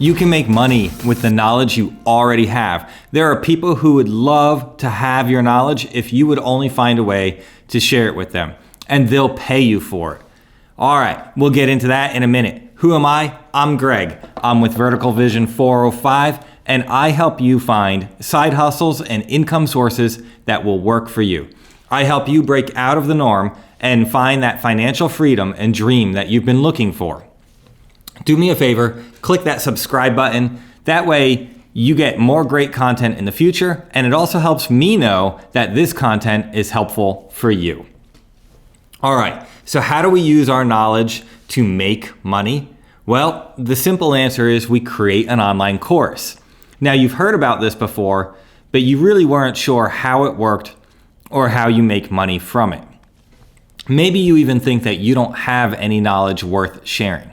You can make money with the knowledge you already have. There are people who would love to have your knowledge if you would only find a way to share it with them, and they'll pay you for it. All right, we'll get into that in a minute. Who am I? I'm Greg. I'm with Vertical Vision 405, and I help you find side hustles and income sources that will work for you. I help you break out of the norm and find that financial freedom and dream that you've been looking for. Do me a favor, click that subscribe button. That way you get more great content in the future, and it also helps me know that this content is helpful for you. All right, so how do we use our knowledge to make money? Well, the simple answer is we create an online course. Now, you've heard about this before, but you really weren't sure how it worked or how you make money from it. Maybe you even think that you don't have any knowledge worth sharing.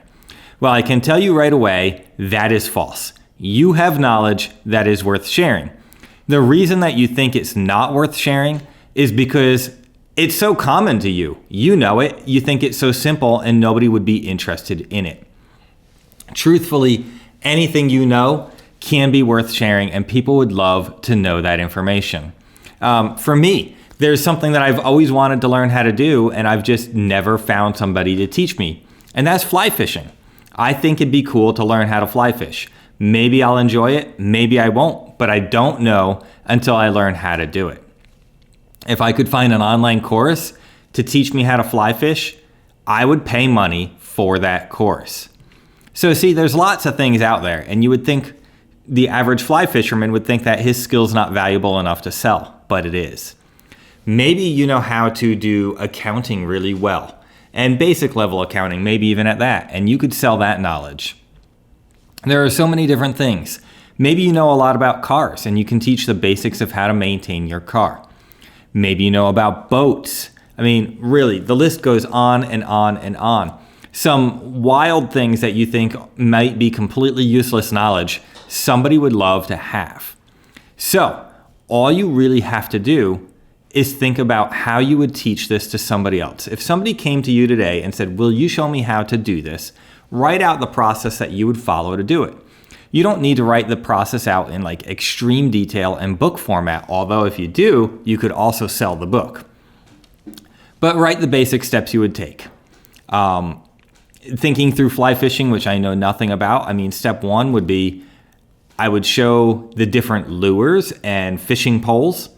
Well, I can tell you right away, that is false. You have knowledge that is worth sharing. The reason that you think it's not worth sharing is because it's so common to you. You know it, you think it's so simple, and nobody would be interested in it. Truthfully, anything you know can be worth sharing, and people would love to know that information. For me, there's something that I've always wanted to learn how to do, and I've just never found somebody to teach me, and that's fly fishing. I think it'd be cool to learn how to fly fish. Maybe I'll enjoy it, maybe I won't, but I don't know until I learn how to do it. If I could find an online course to teach me how to fly fish, I would pay money for that course. So see, there's lots of things out there, and you would think the average fly fisherman would think that his skill's not valuable enough to sell, but it is. Maybe you know how to do accounting really well, and basic level accounting, maybe even at that, and you could sell that knowledge. There are so many different things. Maybe you know a lot about cars, and you can teach the basics of how to maintain your car. Maybe you know about boats. I mean, really, the list goes on and on and on. Some wild things that you think might be completely useless knowledge, somebody would love to have. So, all you really have to do is think about how you would teach this to somebody else. If somebody came to you today and said, "Will you show me how to do this?" Write out the process that you would follow to do it. You don't need to write the process out in like extreme detail and book format, although if you do, you could also sell the book. But write the basic steps you would take. Thinking through fly fishing, which I know nothing about, I mean, step one would be I would show the different lures and fishing poles.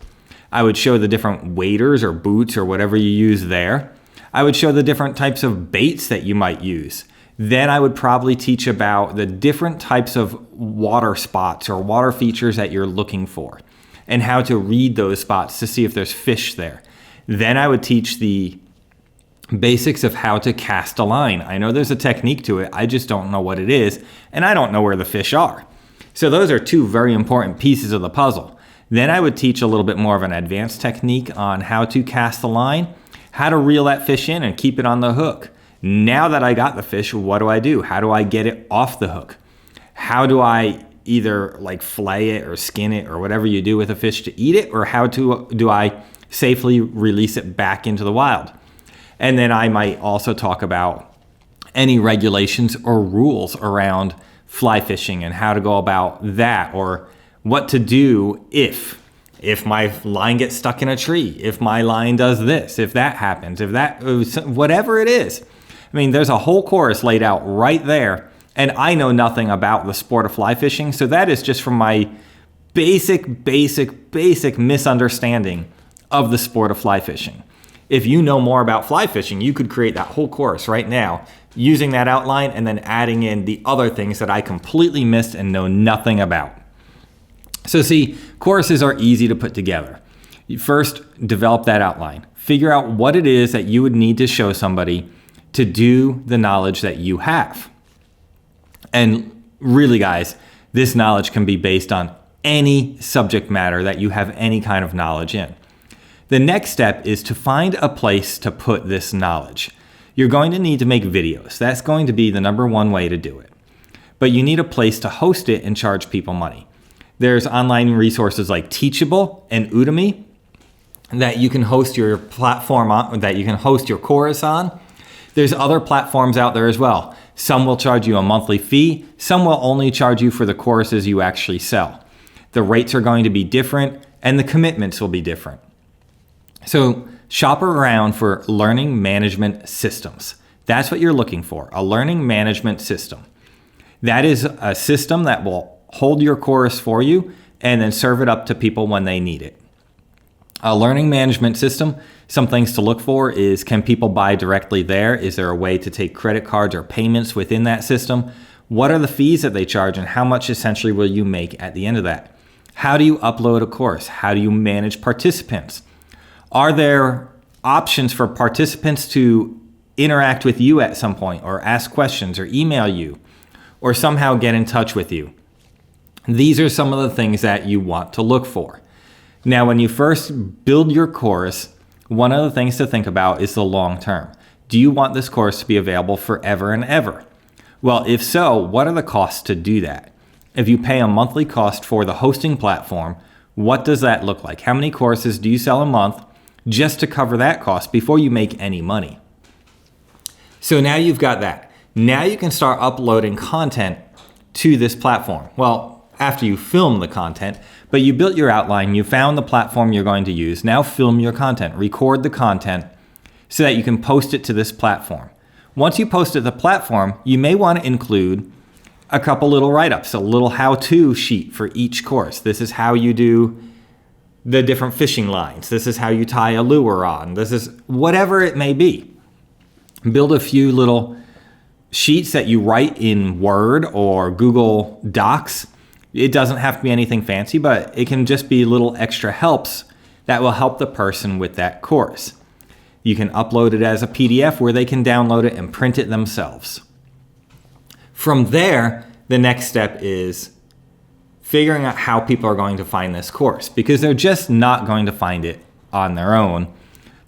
I would show the different waders or boots or whatever you use there. I would show the different types of baits that you might use. Then I would probably teach about the different types of water spots or water features that you're looking for and how to read those spots to see if there's fish there. Then I would teach the basics of how to cast a line. I know there's a technique to it. I just don't know what it is, and I don't know where the fish are. So those are two very important pieces of the puzzle. Then I would teach a little bit more of an advanced technique on how to cast the line, how to reel that fish in and keep it on the hook. Now that I got the fish, what do? How do I get it off the hook? How do I either like fillet it or skin it or whatever you do with a fish to eat it, or how do I safely release it back into the wild? And then I might also talk about any regulations or rules around fly fishing and how to go about that, or what to do if my line gets stuck in a tree, if my line does this, if that happens, whatever it is. I mean, there's a whole course laid out right there, and I know nothing about the sport of fly fishing, so that is just from my basic misunderstanding of the sport of fly fishing. If you know more about fly fishing, you could create that whole course right now using that outline and then adding in the other things that I completely missed and know nothing about. So see, courses are easy to put together. You first develop that outline. Figure out what it is that you would need to show somebody to do the knowledge that you have. And really, guys, this knowledge can be based on any subject matter that you have any kind of knowledge in. The next step is to find a place to put this knowledge. You're going to need to make videos. That's going to be the number one way to do it. But you need a place to host it and charge people money. There's online resources like Teachable and Udemy that you can host your platform on, that you can host your course on. There's other platforms out there as well. Some will charge you a monthly fee. Some will only charge you for the courses you actually sell. The rates are going to be different and the commitments will be different. So shop around for learning management systems. That's what you're looking for, a learning management system. That is a system that will hold your course for you and then serve it up to people when they need it. A learning management system, some things to look for is, can people buy directly there? Is there a way to take credit cards or payments within that system? What are the fees that they charge and how much essentially will you make at the end of that? How do you upload a course? How do you manage participants? Are there options for participants to interact with you at some point or ask questions or email you or somehow get in touch with you? These are some of the things that you want to look for. Now, when you first build your course, one of the things to think about is the long term. Do you want this course to be available forever and ever? Well, if so, what are the costs to do that? If you pay a monthly cost for the hosting platform, what does that look like? How many courses do you sell a month just to cover that cost before you make any money? So now you've got that. Now you can start uploading content to this platform. Well, after you film the content, but you built your outline, you found the platform you're going to use. Now film your content, record the content so that you can post it to this platform. Once you post it to the platform, you may want to include a couple little write-ups, a little how-to sheet for each course. This is how you do the different fishing lines. This is how you tie a lure on. This is whatever it may be. Build a few little sheets that you write in Word or Google Docs. It doesn't have to be anything fancy, but it can just be little extra helps that will help the person with that course. You can upload it as a PDF where they can download it and print it themselves. From there, the next step is figuring out how people are going to find this course, because they're just not going to find it on their own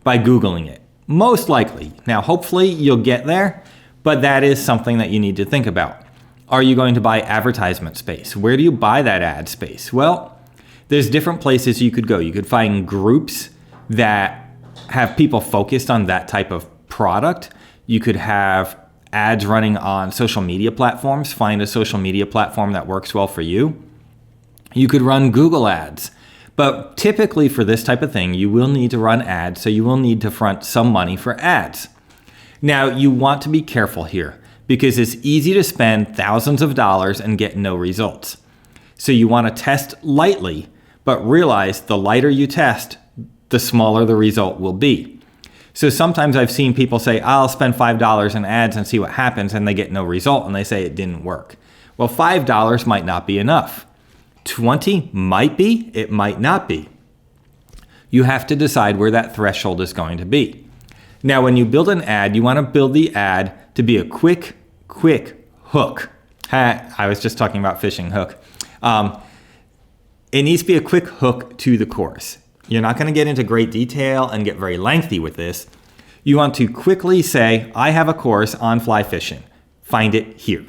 by Googling it. Most likely. Now, hopefully you'll get there, but that is something that you need to think about. Are you going to buy advertisement space? Where do you buy that ad space? Well, there's different places you could go. You could find groups that have people focused on that type of product. You could have ads running on social media platforms. Find a social media platform that works well for you. You could run Google ads. But typically for this type of thing, you will need to run ads, so you will need to front some money for ads. Now, you want to be careful here, because it's easy to spend thousands of dollars and get no results. So you want to test lightly, but realize the lighter you test, the smaller the result will be. So sometimes I've seen people say, I'll spend $5 in ads and see what happens, and they get no result and they say it didn't work. Well, $5 might not be enough. 20 might be, it might not be. You have to decide where that threshold is going to be. Now, when you build an ad, you want to build the ad to be a quick hook. I was just talking about fishing hook. It needs to be a quick hook to the course. You're not going to get into great detail and get very lengthy with this. You want to quickly say, I have a course on fly fishing. Find it here.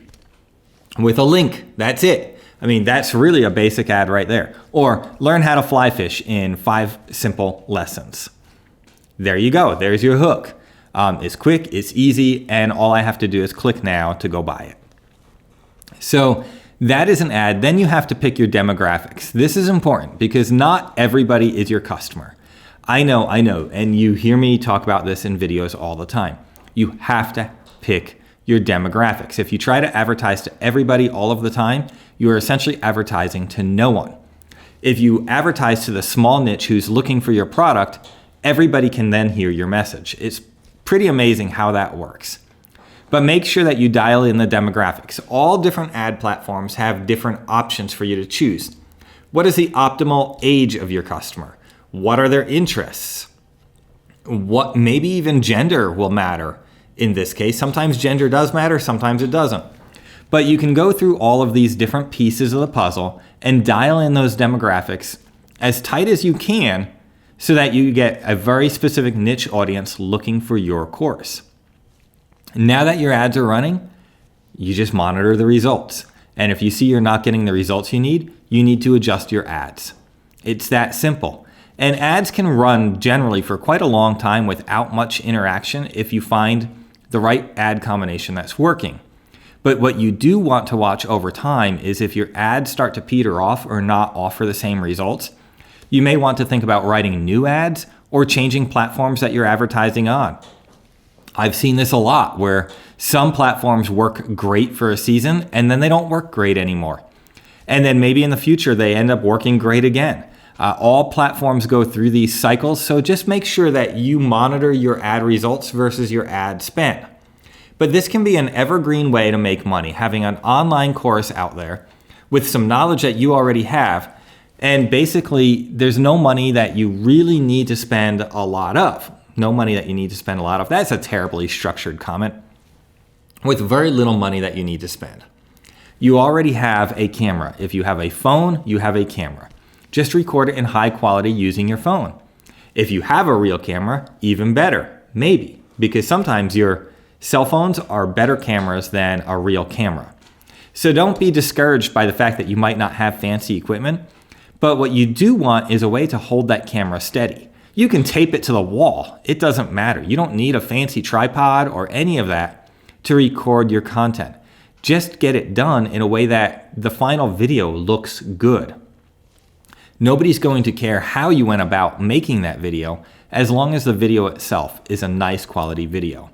With a link, that's it. I mean, that's really a basic ad right there. Or learn how to fly fish in 5 simple lessons. There you go. There's your hook. It's quick, it's easy, and all I have to do is click now to go buy it. So that is an ad. Then you have to pick your demographics. This is important because not everybody is your customer. I know, and you hear me talk about this in videos all the time. You have to pick your demographics. If you try to advertise to everybody all of the time, you are essentially advertising to no one. If you advertise to the small niche who's looking for your product, everybody can then hear your message. It's pretty amazing how that works. But make sure that you dial in the demographics. All different ad platforms have different options for you to choose. What is the optimal age of your customer? What are their interests? What, maybe even gender will matter in this case. Sometimes gender does matter, sometimes it doesn't. But you can go through all of these different pieces of the puzzle and dial in those demographics as tight as you can so that you get a very specific niche audience looking for your course. Now that your ads are running, you just monitor the results. And if you see you're not getting the results you need to adjust your ads. It's that simple. And ads can run generally for quite a long time without much interaction if you find the right ad combination that's working. But what you do want to watch over time is if your ads start to peter off or not offer the same results, you may want to think about writing new ads or changing platforms that you're advertising on. I've seen this a lot where some platforms work great for a season and then they don't work great anymore. And then maybe in the future they end up working great again. All platforms go through these cycles, so just make sure that you monitor your ad results versus your ad spend. But this can be an evergreen way to make money, having an online course out there with some knowledge that you already have. And basically, there's no money that you really need to spend a lot of. No money that you need to spend a lot of. That's a terribly structured comment. With very little money that you need to spend. You already have a camera. If you have a phone, you have a camera. Just record it in high quality using your phone. If you have a real camera, even better, maybe, because sometimes your cell phones are better cameras than a real camera. So don't be discouraged by the fact that you might not have fancy equipment, but what you do want is a way to hold that camera steady. You can tape it to the wall. It doesn't matter. You don't need a fancy tripod or any of that to record your content. Just get it done in a way that the final video looks good. Nobody's going to care how you went about making that video as long as the video itself is a nice quality video.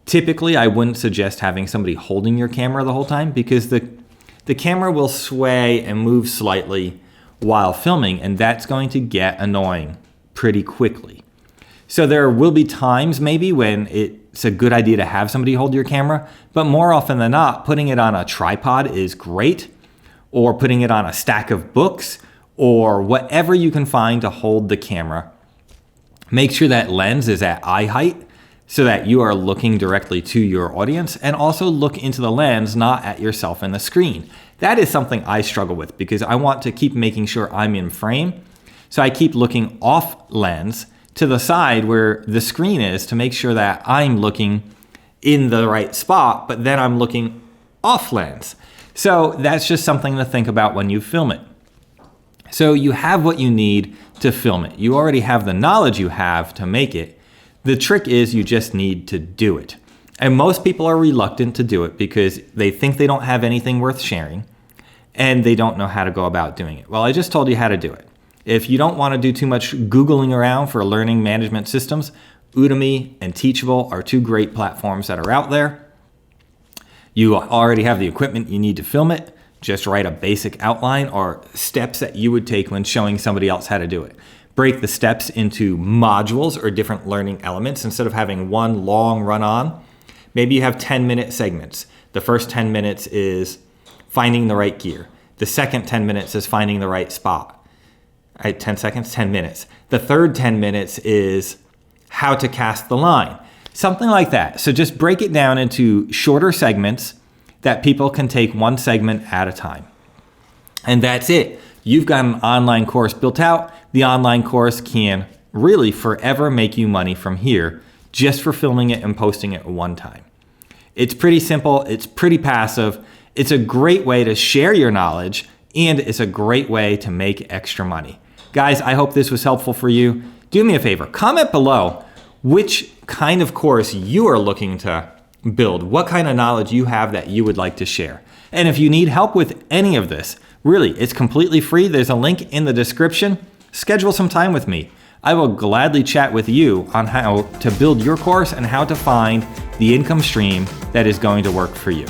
Typically, I wouldn't suggest having somebody holding your camera the whole time because the camera will sway and move slightly while filming, and that's going to get annoying pretty quickly. So there will be times maybe when it's a good idea to have somebody hold your camera, but more often than not, putting it on a tripod is great, or putting it on a stack of books, or whatever you can find to hold the camera. Make sure that lens is at eye height so that you are looking directly to your audience, and also look into the lens, not at yourself in the screen. That is something I struggle with because I want to keep making sure I'm in frame. So I keep looking off lens to the side where the screen is to make sure that I'm looking in the right spot, but then I'm looking off lens. So that's just something to think about when you film it. So you have what you need to film it. You already have the knowledge you have to make it. The trick is you just need to do it. And most people are reluctant to do it because they think they don't have anything worth sharing and they don't know how to go about doing it. Well, I just told you how to do it. If you don't want to do too much Googling around for learning management systems, Udemy and Teachable are two great platforms that are out there. You already have the equipment you need to film it. Just write a basic outline or steps that you would take when showing somebody else how to do it. Break the steps into modules or different learning elements instead of having one long run-on. Maybe you have 10-minute segments. The first 10 minutes is finding the right gear. The second 10 minutes is finding the right spot. All right, 10 seconds, 10 minutes. The third 10 minutes is how to cast the line. Something like that. So just break it down into shorter segments that people can take one segment at a time. And that's it. You've got an online course built out. The online course can really forever make you money from here just for filming it and posting it one time. It's pretty simple. It's pretty passive. It's a great way to share your knowledge, and it's a great way to make extra money. Guys, I hope this was helpful for you. Do me a favor, comment below which kind of course you are looking to build, what kind of knowledge you have that you would like to share. And if you need help with any of this, really, it's completely free. There's a link in the description. Schedule some time with me. I will gladly chat with you on how to build your course and how to find the income stream that is going to work for you.